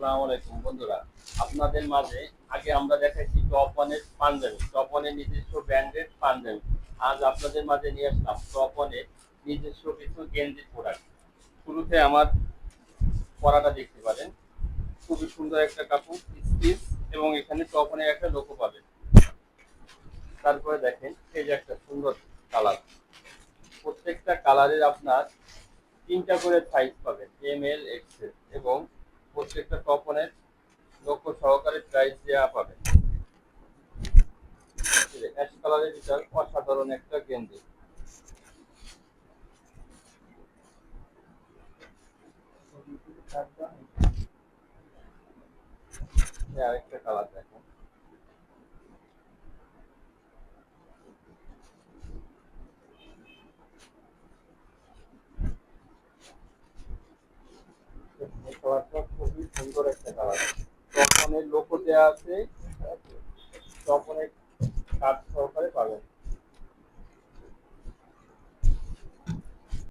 আসসালামু আলাইকুম বন্ধুরা। আপনাদের মাঝে আগে আমরা দেখাইছি টপ ওয়ানের পাঞ্জাবি, টপ ওয়ানের নিজস্ব ব্র্যান্ডেড পাঞ্জাবি। আজ আপনাদের মাঝে নিয়ে আসলাম টপ ওয়ানের নিজস্ব কিছু গেঞ্জি প্রোডাক্ট। শুরুতে আমার পরাটা দেখতে পারেন, খুবই সুন্দর একটা কাপড় স্টিচ, এবং এখানে টপ ওয়ানের একটা লোগো পাবেন। তারপরে দেখেন এই যে একটা সুন্দর কালার, প্রত্যেকটা কালারের আপনার তিনটা করে সাইজ পাবেন, এম এল এক্সেল, এবং প্রত্যেকটা টপনের লক্ষ্য সহকারে প্রাইস দেওয়া পাবেন। অ্যাশ কালারের ভিতর অসাধারণ একটা গেঞ্জি, আরেকটা কালার দেখেন, এই কালারটা খুবই সুন্দর একটা কালার। টপনের লোগো দেওয়া আছে, টপনের কাজ সহকারে পাবেন।